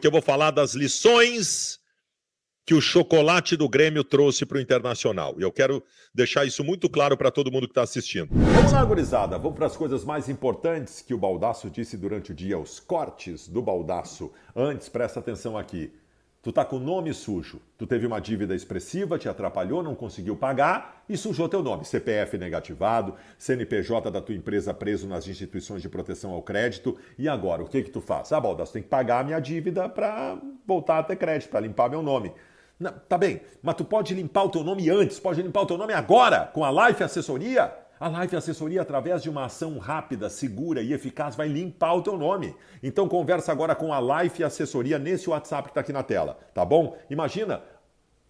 que eu vou falar das lições que o chocolate do Grêmio trouxe para o Internacional. E eu quero deixar isso muito claro para todo mundo que está assistindo. Vamos lá, gurizada. Vamos para as coisas mais importantes que o Baldasso disse durante o dia, os cortes do Baldasso. Antes, presta atenção aqui. Tu tá com o nome sujo. Tu teve uma dívida expressiva, te atrapalhou, não conseguiu pagar e sujou teu nome. CPF negativado, CNPJ da tua empresa preso nas instituições de proteção ao crédito. E agora, o que tu faz? Ah, Baldasso, tem que pagar a minha dívida para voltar a ter crédito, para limpar meu nome. Não, tá bem, mas tu pode limpar o teu nome antes, pode limpar o teu nome agora, com a Life Assessoria. A Life Assessoria, através de uma ação rápida, segura e eficaz, vai limpar o teu nome. Então conversa agora com a Life Assessoria nesse WhatsApp que está aqui na tela, tá bom? Imagina,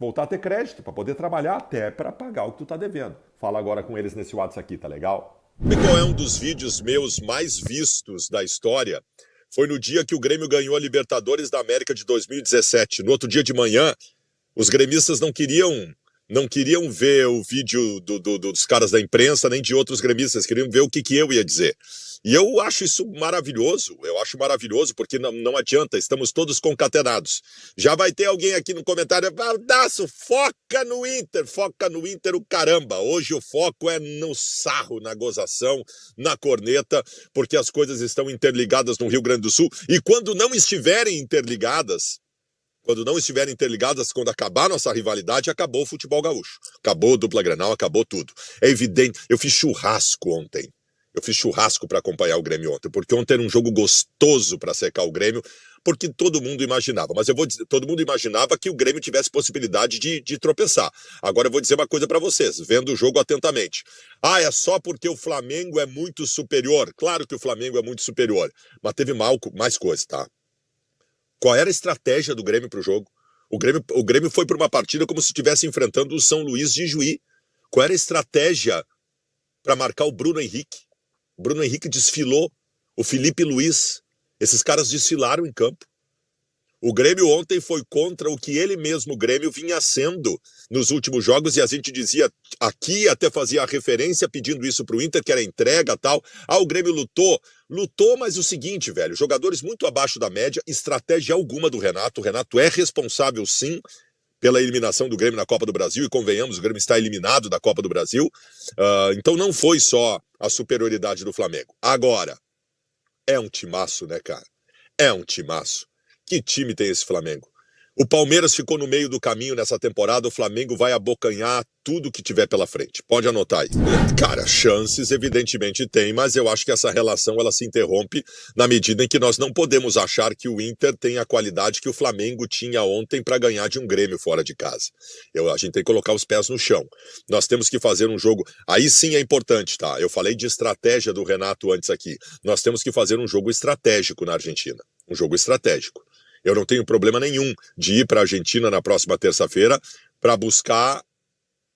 voltar a ter crédito para poder trabalhar até para pagar o que tu tá devendo. Fala agora com eles nesse WhatsApp aqui, tá legal? Qual é um dos vídeos meus mais vistos da história? Foi no dia que o Grêmio ganhou a Libertadores da América de 2017. No outro dia de manhã, os gremistas não queriam ver o vídeo dos caras da imprensa, nem de outros gremistas, queriam ver o que eu ia dizer. E eu acho isso maravilhoso, porque não adianta, estamos todos concatenados. Já vai ter alguém aqui no comentário, Baldasso, foca no Inter o caramba. Hoje o foco é no sarro, na gozação, na corneta, porque as coisas estão interligadas no Rio Grande do Sul, e quando não estiverem interligadas, quando acabar nossa rivalidade, acabou o futebol gaúcho. Acabou o dupla Grenal, acabou tudo. É evidente, eu fiz churrasco ontem. Eu fiz churrasco para acompanhar o Grêmio ontem, porque ontem era um jogo gostoso para secar o Grêmio, porque todo mundo imaginava. Mas eu vou dizer, todo mundo imaginava que o Grêmio tivesse possibilidade de tropeçar. Agora eu vou dizer uma coisa para vocês, vendo o jogo atentamente. Ah, é só porque o Flamengo é muito superior. Claro que o Flamengo é muito superior, mas teve mais coisa, tá? Qual era a estratégia do Grêmio para o jogo? O Grêmio foi para uma partida como se estivesse enfrentando o São Luís de Juí. Qual era a estratégia para marcar o Bruno Henrique? O Bruno Henrique desfilou, o Felipe Luiz, esses caras desfilaram em campo. O Grêmio ontem foi contra o que ele mesmo, o Grêmio, vinha sendo nos últimos jogos, e a gente dizia aqui, até fazia a referência pedindo isso pro Inter, que era entrega e tal. Ah, o Grêmio lutou, mas o seguinte, velho, jogadores muito abaixo da média, estratégia alguma do Renato. O Renato é responsável, sim, pela eliminação do Grêmio na Copa do Brasil, e convenhamos, o Grêmio está eliminado da Copa do Brasil. Então não foi só a superioridade do Flamengo. Agora, é um timaço, né, cara? É um timaço. Que time tem esse Flamengo? O Palmeiras ficou no meio do caminho nessa temporada, o Flamengo vai abocanhar tudo que tiver pela frente. Pode anotar aí. Cara, chances evidentemente tem, mas eu acho que essa relação ela se interrompe na medida em que nós não podemos achar que o Inter tem a qualidade que o Flamengo tinha ontem para ganhar de um Grêmio fora de casa. A gente tem que colocar os pés no chão. Nós temos que fazer um jogo, aí sim é importante, tá? Eu falei de estratégia do Renato antes aqui. Nós temos que fazer um jogo estratégico na Argentina. Um jogo estratégico. Eu não tenho problema nenhum de ir para a Argentina na próxima terça-feira para buscar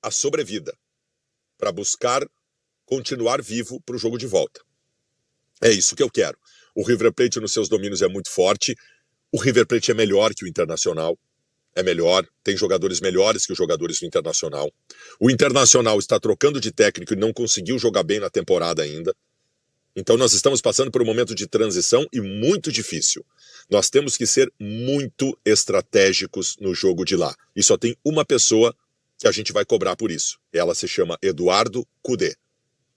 a sobrevida, para buscar continuar vivo para o jogo de volta. É isso que eu quero. O River Plate nos seus domínios é muito forte, o River Plate é melhor que o Internacional, é melhor, tem jogadores melhores que os jogadores do Internacional. O Internacional está trocando de técnico e não conseguiu jogar bem na temporada ainda. Então nós estamos passando por um momento de transição e muito difícil. Nós temos que ser muito estratégicos no jogo de lá. E só tem uma pessoa que a gente vai cobrar por isso. Ela se chama Eduardo Cudê.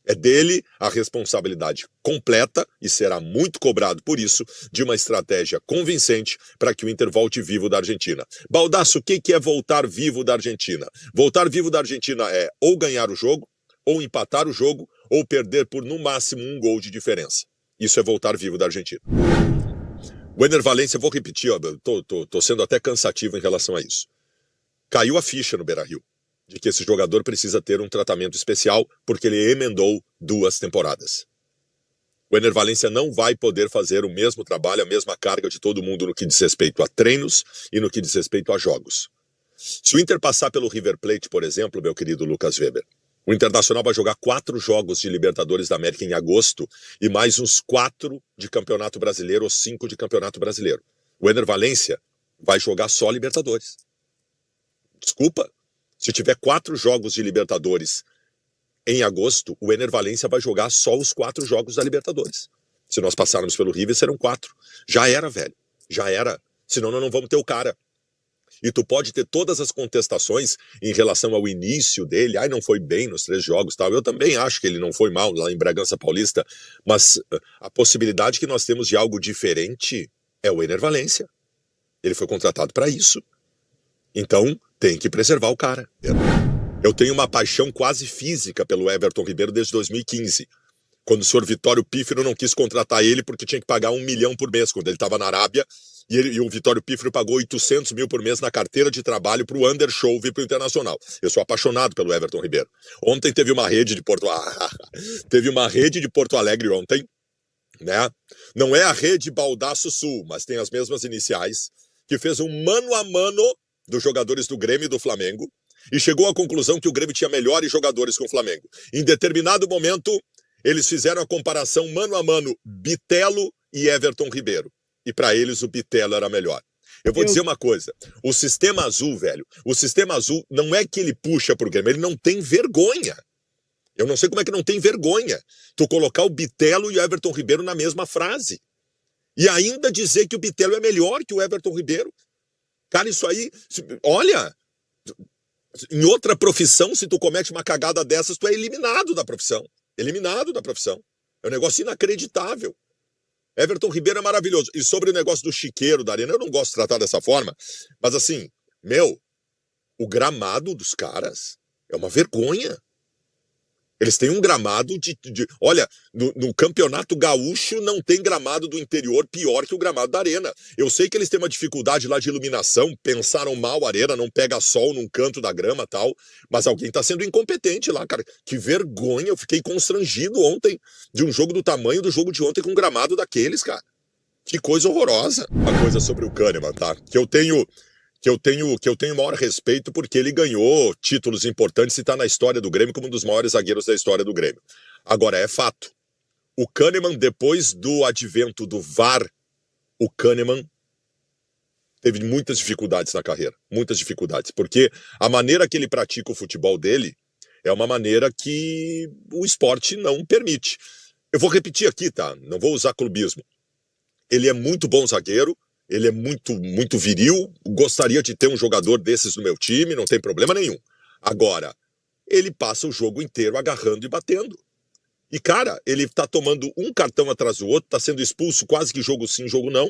É dele a responsabilidade completa, e será muito cobrado por isso, de uma estratégia convincente para que o Inter volte vivo da Argentina. Baldasso, o que é voltar vivo da Argentina? Voltar vivo da Argentina é ou ganhar o jogo, ou empatar o jogo, ou perder por no máximo um gol de diferença. Isso é voltar vivo da Argentina. O Ener Valencia, eu vou repetir, tô sendo até cansativo em relação a isso. Caiu a ficha no Beira-Rio de que esse jogador precisa ter um tratamento especial porque ele emendou 2 temporadas. O Ener Valencia não vai poder fazer o mesmo trabalho, a mesma carga de todo mundo no que diz respeito a treinos e no que diz respeito a jogos. Se o Inter passar pelo River Plate, por exemplo, meu querido Lucas Weber, o Internacional vai jogar 4 jogos de Libertadores da América em agosto e mais uns 4 de Campeonato Brasileiro ou 5 de Campeonato Brasileiro. O Ener Valencia vai jogar só Libertadores. Desculpa, se tiver 4 jogos de Libertadores em agosto, o Ener Valencia vai jogar só os 4 jogos da Libertadores. Se nós passarmos pelo River, serão 4. Já era, velho. Já era. Senão nós não vamos ter o cara. E tu pode ter todas as contestações em relação ao início dele. Ai, não foi bem nos 3 jogos, tal. Eu também acho que ele não foi mal lá em Bragança Paulista. Mas a possibilidade que nós temos de algo diferente é o Ener Valencia. Ele foi contratado para isso. Então, tem que preservar o cara. Eu tenho uma paixão quase física pelo Everton Ribeiro desde 2015. Quando o senhor Vitório Pífero não quis contratar ele porque tinha que pagar 1 milhão por mês, quando ele estava na Arábia, e o Vitório Pífero pagou 800 mil por mês na carteira de trabalho para o Undershow vir para o Internacional. Eu sou apaixonado pelo Everton Ribeiro. Ontem teve uma rede de Porto Alegre ontem, né? Não é a rede Baldaço Sul, mas tem as mesmas iniciais, que fez um mano a mano dos jogadores do Grêmio e do Flamengo, e chegou à conclusão que o Grêmio tinha melhores jogadores que o Flamengo. Em determinado momento, eles fizeram a comparação mano a mano, Bitelo e Everton Ribeiro. E para eles o Bitelo era melhor. Eu vou dizer uma coisa, o Sistema Azul, velho, o Sistema Azul não é que ele puxa pro Grêmio, ele não tem vergonha. Eu não sei como é que não tem vergonha tu colocar o Bitelo e o Everton Ribeiro na mesma frase. E ainda dizer que o Bitelo é melhor que o Everton Ribeiro. Cara, isso aí, olha, em outra profissão, se tu comete uma cagada dessas, tu é eliminado da profissão. Eliminado da profissão. É um negócio inacreditável. Everton Ribeiro é maravilhoso. E sobre o negócio do chiqueiro da Arena, eu não gosto de tratar dessa forma, mas assim, o gramado dos caras é uma vergonha. Eles têm um gramado olha, no Campeonato Gaúcho não tem gramado do interior pior que o gramado da Arena. Eu sei que eles têm uma dificuldade lá de iluminação, pensaram mal a Arena, não pega sol num canto da grama e tal, mas alguém tá sendo incompetente lá, cara. Que vergonha, eu fiquei constrangido ontem de um jogo do tamanho do jogo de ontem com um gramado daqueles, cara. Que coisa horrorosa. Uma coisa sobre o Kahneman, tá? Que eu tenho maior respeito porque ele ganhou títulos importantes e está na história do Grêmio como um dos maiores zagueiros da história do Grêmio. Agora, é fato. O Kahneman, depois do advento do VAR, o Kahneman teve muitas dificuldades na carreira. Muitas dificuldades. Porque a maneira que ele pratica o futebol dele é uma maneira que o esporte não permite. Eu vou repetir aqui, tá? Não vou usar clubismo. Ele é muito bom zagueiro. Ele é muito viril, gostaria de ter um jogador desses no meu time, não tem problema nenhum. Agora, ele passa o jogo inteiro agarrando e batendo. E, cara, ele tá tomando um cartão atrás do outro, tá sendo expulso quase que jogo sim, jogo não,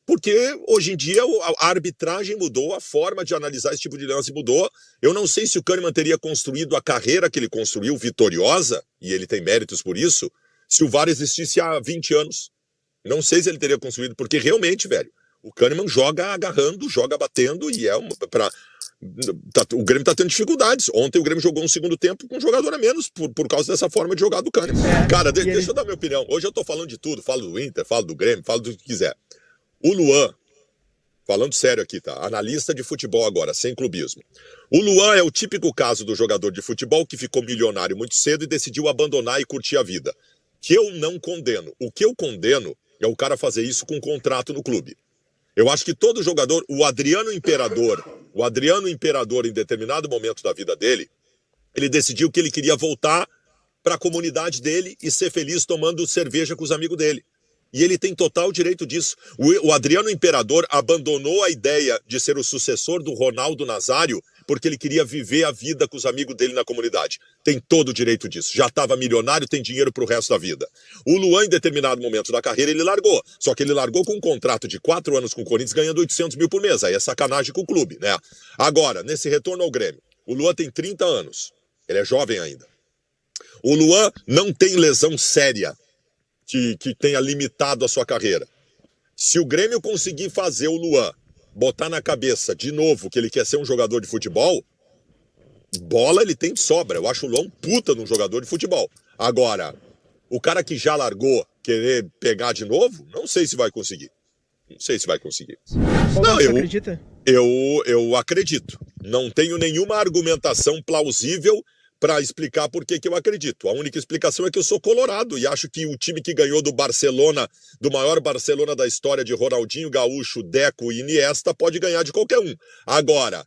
porque hoje em dia a arbitragem mudou, a forma de analisar esse tipo de lance mudou. Eu não sei se o Kahneman teria construído a carreira que ele construiu, vitoriosa, e ele tem méritos por isso, se o VAR existisse há 20 anos. Não sei se ele teria construído, porque realmente, velho, o Kahneman joga agarrando, joga batendo e o Grêmio tá tendo dificuldades. Ontem o Grêmio jogou um segundo tempo com um jogador a menos por causa dessa forma de jogar do Kahneman. Cara, deixa eu dar minha opinião. Hoje eu tô falando de tudo, falo do Inter, falo do Grêmio, falo do que quiser. O Luan, falando sério aqui, tá? Analista de futebol agora, sem clubismo. O Luan é o típico caso do jogador de futebol que ficou milionário muito cedo e decidiu abandonar e curtir a vida. Que eu não condeno. O que eu condeno é o cara fazer isso com um contrato no clube. Eu acho que todo jogador, o Adriano Imperador, em determinado momento da vida dele, ele decidiu que ele queria voltar para a comunidade dele e ser feliz tomando cerveja com os amigos dele. E ele tem total direito disso. O Adriano Imperador abandonou a ideia de ser o sucessor do Ronaldo Nazário porque ele queria viver a vida com os amigos dele na comunidade. Tem todo o direito disso. Já estava milionário, tem dinheiro pro resto da vida. O Luan, em determinado momento da carreira, ele largou. Só que ele largou com um contrato de 4 anos com o Corinthians, ganhando 800 mil por mês. Aí é sacanagem com o clube, né? Agora, nesse retorno ao Grêmio, o Luan tem 30 anos. Ele é jovem ainda. O Luan não tem lesão séria que tenha limitado a sua carreira. Se o Grêmio conseguir fazer o Luan botar na cabeça de novo que ele quer ser um jogador de futebol, bola ele tem de sobra. Eu acho o Luan um puta de um jogador de futebol. Agora, o cara que já largou querer pegar de novo, não sei se vai conseguir. Não sei se vai conseguir. Não, você acredita? Eu acredito. Não tenho nenhuma argumentação plausível para explicar por que eu acredito. A única explicação é que eu sou colorado e acho que o time que ganhou do Barcelona, do maior Barcelona da história de Ronaldinho, Gaúcho, Deco e Iniesta, pode ganhar de qualquer um. Agora,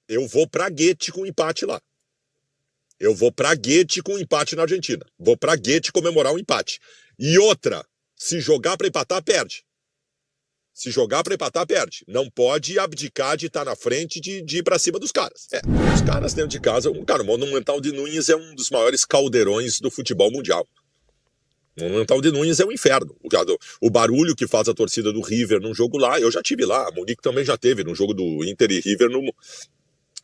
eu vou pra Guete com empate lá. Eu vou pra Guete com empate na Argentina. Vou pra Guete comemorar um empate. E outra, se jogar pra empatar, perde. Se jogar para empatar, perde. Não pode abdicar de estar na frente de ir para cima dos caras. Os caras dentro de casa... Cara, o Monumental de Nunes é um dos maiores caldeirões do futebol mundial. O Monumental de Nunes é um inferno. O barulho que faz a torcida do River num jogo lá, eu já tive lá. A Monique também já teve num jogo do Inter e River.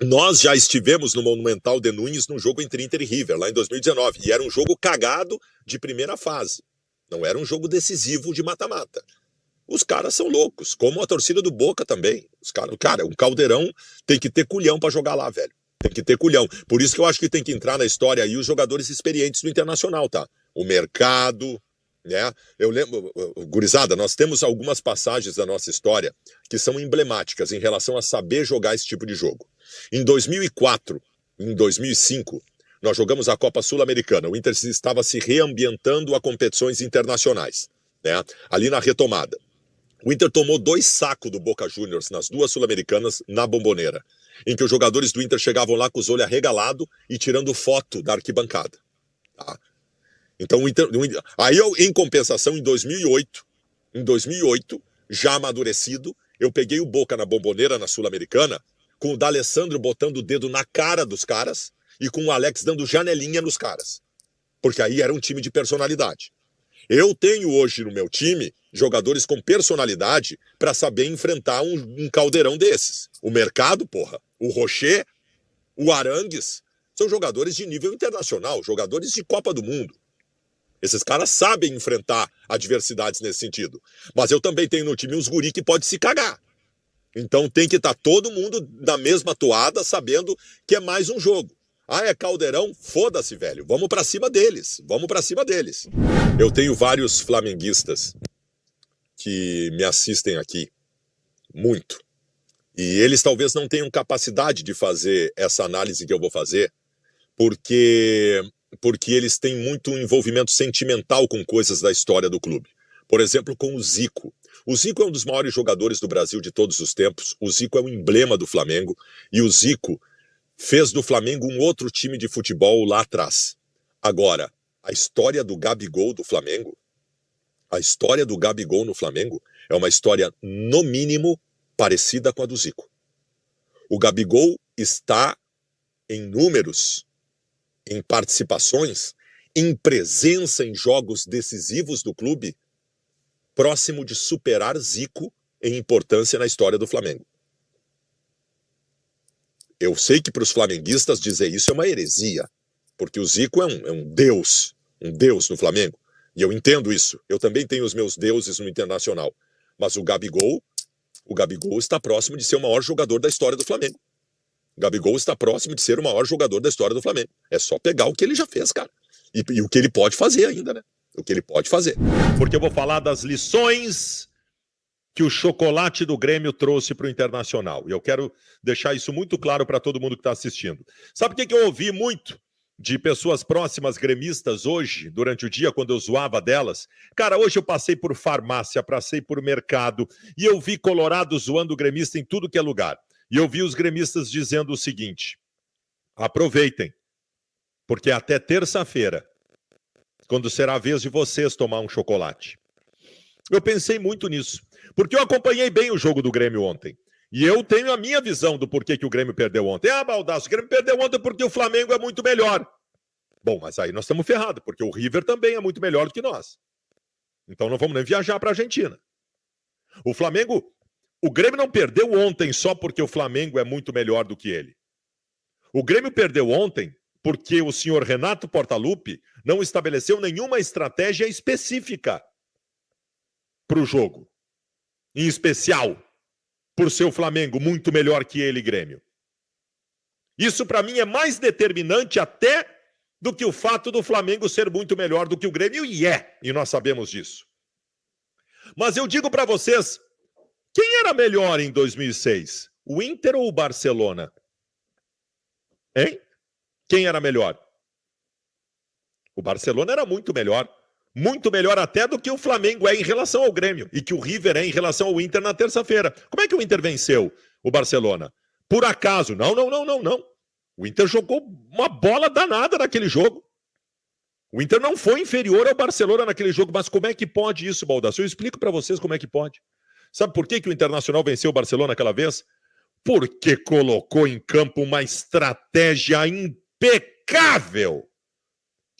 Nós já estivemos no Monumental de Nunes num jogo entre Inter e River, lá em 2019. E era um jogo cagado de primeira fase. Não era um jogo decisivo de mata-mata. Os caras são loucos, como a torcida do Boca também. Cara, um caldeirão tem que ter culhão pra jogar lá, velho. Tem que ter culhão. Por isso que eu acho que tem que entrar na história aí os jogadores experientes do Internacional, tá? O mercado, né? Eu lembro, gurizada, nós temos algumas passagens da nossa história que são emblemáticas em relação a saber jogar esse tipo de jogo. Em 2004, em 2005, nós jogamos a Copa Sul-Americana. O Inter estava se reambientando a competições internacionais, né? Ali na retomada. O Inter tomou 2 sacos do Boca Juniors nas 2 Sul-Americanas na Bombonera, em que os jogadores do Inter chegavam lá com os olhos arregalados e tirando foto da arquibancada. Tá? Então, aí eu, em compensação, em 2008, já amadurecido, eu peguei o Boca na Bombonera, na Sul-Americana, com o D'Alessandro botando o dedo na cara dos caras e com o Alex dando janelinha nos caras. Porque aí era um time de personalidade. Eu tenho hoje no meu time jogadores com personalidade para saber enfrentar um caldeirão desses. O Mercado, porra, o Rocher, o Arangues, são jogadores de nível internacional, jogadores de Copa do Mundo. Esses caras sabem enfrentar adversidades nesse sentido. Mas eu também tenho no time uns guri que pode se cagar. Então tem que estar todo mundo na mesma toada, sabendo que é mais um jogo. Ah, é caldeirão? Foda-se, velho. Vamos pra cima deles. Vamos pra cima deles. Eu tenho vários flamenguistas que me assistem aqui. Muito. E eles talvez não tenham capacidade de fazer essa análise que eu vou fazer, porque eles têm muito envolvimento sentimental com coisas da história do clube. Por exemplo, com o Zico. O Zico é um dos maiores jogadores do Brasil de todos os tempos. O Zico é um emblema do Flamengo. E o Zico fez do Flamengo um outro time de futebol lá atrás. Agora, a história do Gabigol do Flamengo, a história do Gabigol no Flamengo é uma história, no mínimo, parecida com a do Zico. O Gabigol está em números, em participações, em presença em jogos decisivos do clube, próximo de superar Zico em importância na história do Flamengo. Eu sei que para os flamenguistas dizer isso é uma heresia, porque o Zico é um deus no Flamengo, e eu entendo isso. Eu também tenho os meus deuses no Internacional, mas o Gabigol está próximo de ser o maior jogador da história do Flamengo. O Gabigol está próximo de ser o maior jogador da história do Flamengo. É só pegar o que ele já fez, cara, e o que ele pode fazer ainda, né? O que ele pode fazer. Porque eu vou falar das lições que o chocolate do Grêmio trouxe para o Internacional. E eu quero deixar isso muito claro para todo mundo que está assistindo. Sabe o que eu ouvi muito de pessoas próximas gremistas hoje, durante o dia, quando eu zoava delas? Cara, hoje eu passei por farmácia, passei por mercado, e eu vi colorado zoando o gremista em tudo que é lugar. E eu vi os gremistas dizendo o seguinte: aproveitem, porque até terça-feira, quando será a vez de vocês tomar um chocolate. Eu pensei muito nisso, porque eu acompanhei bem o jogo do Grêmio ontem. E eu tenho a minha visão do porquê que o Grêmio perdeu ontem. Ah, Baldasso, o Grêmio perdeu ontem porque o Flamengo é muito melhor. Bom, mas aí nós estamos ferrados, porque o River também é muito melhor do que nós. Então não vamos nem viajar para a Argentina. O Grêmio não perdeu ontem só porque o Flamengo é muito melhor do que ele. O Grêmio perdeu ontem porque o senhor Renato Portaluppi não estabeleceu nenhuma estratégia específica para o jogo. Em especial, por ser o Flamengo muito melhor que ele, Grêmio. Isso, para mim, é mais determinante até do que o fato do Flamengo ser muito melhor do que o Grêmio, e nós sabemos disso. Mas eu digo para vocês, quem era melhor em 2006? O Inter ou o Barcelona? Hein? Quem era melhor? O Barcelona era muito melhor até do que o Flamengo é em relação ao Grêmio e que o River é em relação ao Inter na terça-feira. Como é que o Inter venceu o Barcelona? Por acaso? Não. O Inter jogou uma bola danada naquele jogo. O Inter não foi inferior ao Barcelona naquele jogo, mas como é que pode isso, Baldasso? Eu explico para vocês como é que pode. Sabe por que o Internacional venceu o Barcelona aquela vez? Porque colocou em campo uma estratégia impecável.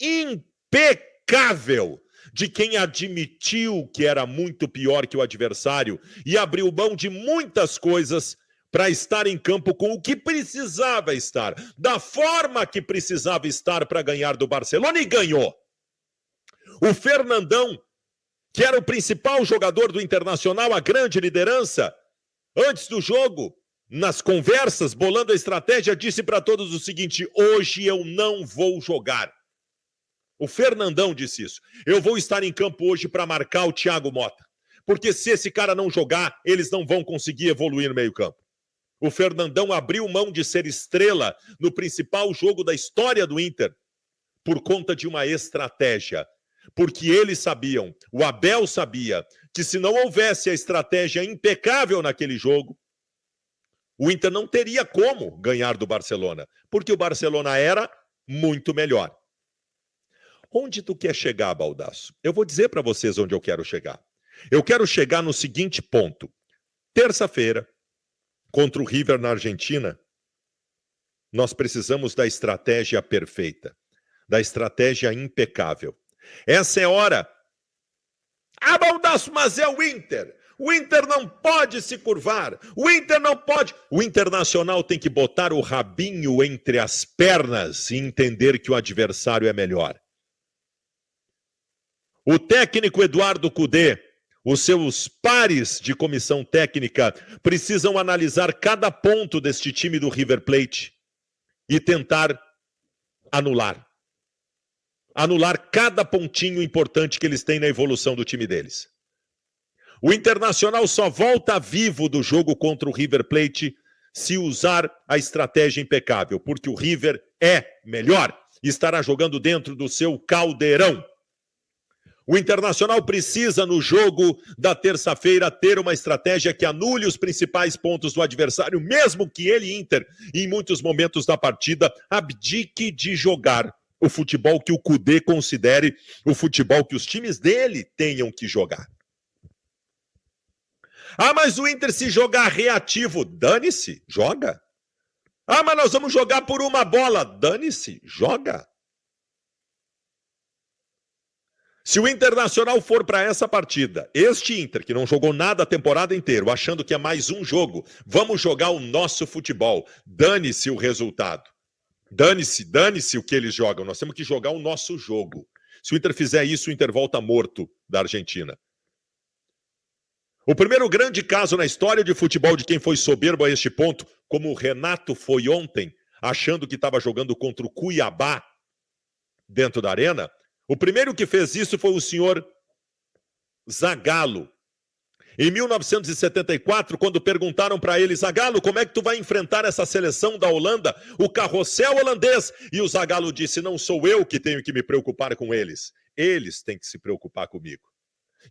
Impecável. De quem admitiu que era muito pior que o adversário e abriu mão de muitas coisas para estar em campo com o que precisava estar, da forma que precisava estar para ganhar do Barcelona, e ganhou. O Fernandão, que era o principal jogador do Internacional, a grande liderança, antes do jogo, nas conversas, bolando a estratégia, disse para todos o seguinte: hoje eu não vou jogar. O Fernandão disse isso. Eu vou estar em campo hoje para marcar o Thiago Motta. Porque se esse cara não jogar, eles não vão conseguir evoluir no meio-campo. O Fernandão abriu mão de ser estrela no principal jogo da história do Inter por conta de uma estratégia. Porque eles sabiam, o Abel sabia, que se não houvesse a estratégia impecável naquele jogo, o Inter não teria como ganhar do Barcelona. Porque o Barcelona era muito melhor. Onde tu quer chegar, Baldasso? Eu vou dizer para vocês onde eu quero chegar. Eu quero chegar no seguinte ponto. Terça-feira, contra o River na Argentina, nós precisamos da estratégia perfeita, da estratégia impecável. Essa é hora. Ah, Baldasso, mas é o Inter. O Inter não pode se curvar. O Inter não pode. O Internacional tem que botar o rabinho entre as pernas e entender que o adversário é melhor. O técnico Eduardo Cudê, os seus pares de comissão técnica precisam analisar cada ponto deste time do River Plate e tentar anular. Anular cada pontinho importante que eles têm na evolução do time deles. O Internacional só volta vivo do jogo contra o River Plate se usar a estratégia impecável, porque o River é melhor e estará jogando dentro do seu caldeirão. O Internacional precisa, no jogo da terça-feira, ter uma estratégia que anule os principais pontos do adversário, mesmo que ele, Inter, em muitos momentos da partida, abdique de jogar o futebol que o Cudê considere o futebol que os times dele tenham que jogar. Ah, mas o Inter, se jogar reativo, dane-se, joga. Ah, mas nós vamos jogar por uma bola, dane-se, joga. Se o Internacional for para essa partida, este Inter, que não jogou nada a temporada inteira, achando que é mais um jogo, vamos jogar o nosso futebol, dane-se o resultado. Dane-se o que eles jogam, nós temos que jogar o nosso jogo. Se o Inter fizer isso, o Inter volta morto da Argentina. O primeiro grande caso na história de futebol de quem foi soberbo a este ponto, como o Renato foi ontem, achando que estava jogando contra o Cuiabá dentro da arena, o primeiro que fez isso foi o senhor Zagallo. Em 1974, quando perguntaram para ele: Zagallo, como é que tu vai enfrentar essa seleção da Holanda, o carrossel holandês? E o Zagallo disse: não sou eu que tenho que me preocupar com eles. Eles têm que se preocupar comigo.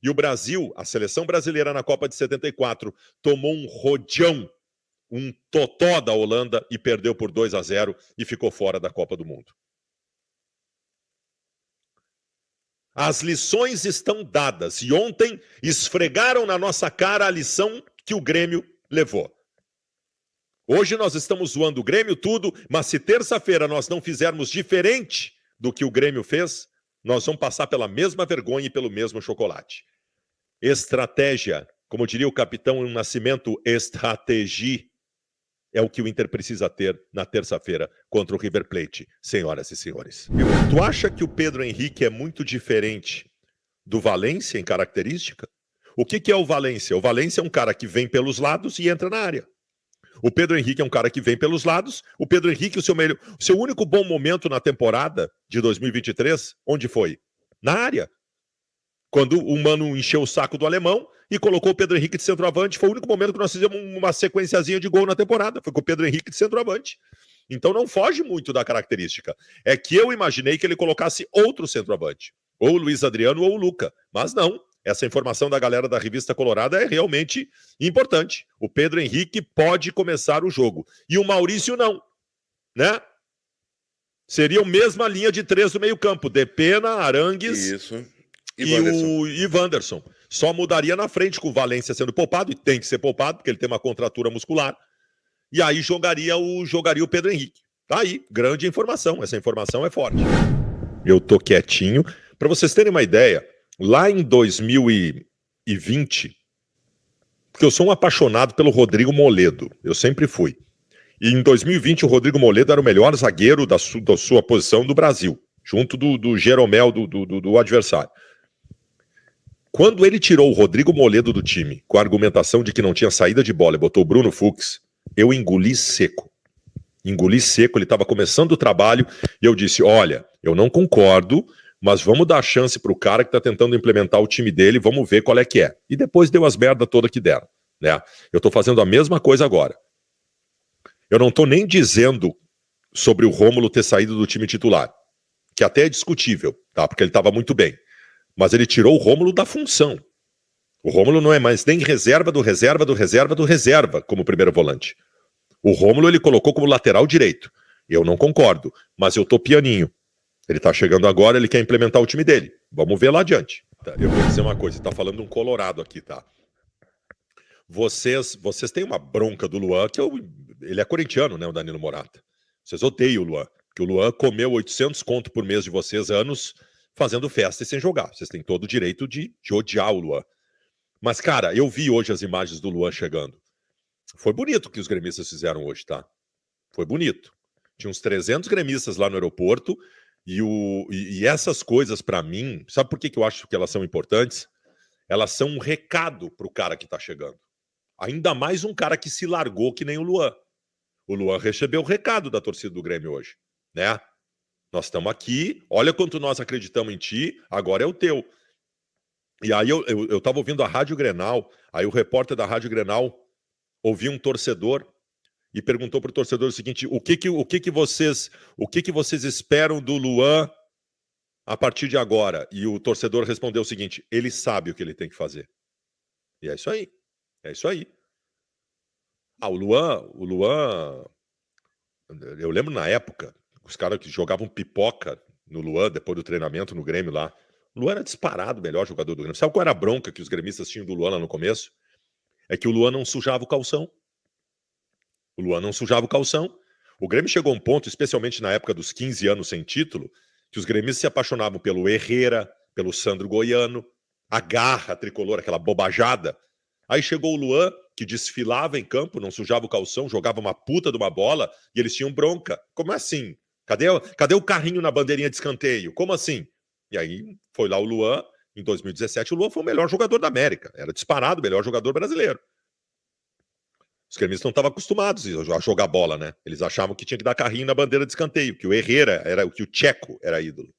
E o Brasil, a seleção brasileira na Copa de 74, tomou um rodeão, um totó da Holanda e perdeu por 2-0 e ficou fora da Copa do Mundo. As lições estão dadas e ontem esfregaram na nossa cara a lição que o Grêmio levou. Hoje nós estamos zoando o Grêmio tudo, mas se terça-feira nós não fizermos diferente do que o Grêmio fez, nós vamos passar pela mesma vergonha e pelo mesmo chocolate. Estratégia, como diria o capitão Nascimento, estratégia é o que o Inter precisa ter na terça-feira contra o River Plate, senhoras e senhores. Tu acha que o Pedro Henrique é muito diferente do Valência em característica? O que é o Valência? O Valência é um cara que vem pelos lados e entra na área. O Pedro Henrique é um cara que vem pelos lados. O Pedro Henrique, o seu único bom momento na temporada de 2023, onde foi? Na área. Quando o Mano encheu o saco do alemão e colocou o Pedro Henrique de centroavante, foi o único momento que nós fizemos uma sequenciazinha de gol na temporada. Foi com o Pedro Henrique de centroavante. Então não foge muito da característica. É que eu imaginei que ele colocasse outro centroavante. Ou o Luiz Adriano ou o Luca. Mas não. Essa informação da galera da Revista Colorada é realmente importante. O Pedro Henrique pode começar o jogo. E o Maurício não. Né? Seria a mesma linha de 3 do meio campo. Depena, Arangues... Isso. E Wanderson. Só mudaria na frente com o Valência sendo poupado, e tem que ser poupado, porque ele tem uma contratura muscular. E aí jogaria o Pedro Henrique. Tá aí, grande informação. Essa informação é forte. Eu tô quietinho. Para vocês terem uma ideia, lá em 2020, porque eu sou um apaixonado pelo Rodrigo Moledo, eu sempre fui. E em 2020 o Rodrigo Moledo era o melhor zagueiro da sua posição do Brasil, junto do Jeromel, do adversário. Quando ele tirou o Rodrigo Moledo do time, com a argumentação de que não tinha saída de bola e botou o Bruno Fux, eu engoli seco. Engoli seco, ele estava começando o trabalho e eu disse, olha, eu não concordo, mas vamos dar chance pro cara que está tentando implementar o time dele, vamos ver qual é que é. E depois deu as merdas todas que deram, né? Eu estou fazendo a mesma coisa agora. Eu não estou nem dizendo sobre o Rômulo ter saído do time titular, que até é discutível, tá? Porque ele estava muito bem. Mas ele tirou o Rômulo da função. O Rômulo não é mais nem reserva do reserva do reserva do reserva como primeiro volante. O Rômulo ele colocou como lateral direito. Eu não concordo, mas eu tô pianinho. Ele tá chegando agora, ele quer implementar o time dele. Vamos ver lá adiante. Tá, eu vou dizer uma coisa, tá falando um colorado aqui, tá? Vocês têm uma bronca do Luan, que ele é corintiano, né, o Danilo Morata. Vocês odeiam o Luan, que o Luan comeu 800 conto por mês de vocês anos fazendo festa e sem jogar. Vocês têm todo o direito de odiar o Luan. Mas, cara, eu vi hoje as imagens do Luan chegando. Foi bonito o que os gremistas fizeram hoje, tá? Foi bonito. Tinha uns 300 gremistas lá no aeroporto e essas coisas, pra mim, sabe por que eu acho que elas são importantes? Elas são um recado pro cara que tá chegando. Ainda mais um cara que se largou que nem o Luan. O Luan recebeu o recado da torcida do Grêmio hoje, né? Nós estamos aqui, olha quanto nós acreditamos em ti, agora é o teu. E aí eu tava ouvindo a Rádio Grenal, aí o repórter da Rádio Grenal ouviu um torcedor e perguntou pro torcedor o seguinte, o que vocês esperam do Luan a partir de agora? E o torcedor respondeu o seguinte, ele sabe o que ele tem que fazer. E é isso aí, é isso aí. Ah, o Luan, eu lembro na época, os caras que jogavam pipoca no Luan, depois do treinamento no Grêmio lá, o Luan era disparado o melhor jogador do Grêmio. Sabe qual era a bronca que os gremistas tinham do Luan lá no começo? É que o Luan não sujava o calção. O Luan não sujava o calção. O Grêmio chegou a um ponto, especialmente na época dos 15 anos sem título, que os gremistas se apaixonavam pelo Herrera, pelo Sandro Goiano, a garra tricolor, aquela bobajada. Aí chegou o Luan, que desfilava em campo, não sujava o calção, jogava uma puta de uma bola, e eles tinham bronca. Como assim? Cadê o carrinho na bandeirinha de escanteio? Como assim? E aí foi lá o Luan, em 2017, o Luan foi o melhor jogador da América. Era disparado o melhor jogador brasileiro. Os gremistas não estavam acostumados a jogar bola, né? Eles achavam que tinha que dar carrinho na bandeira de escanteio, que o Herrera que o Tcheco era ídolo.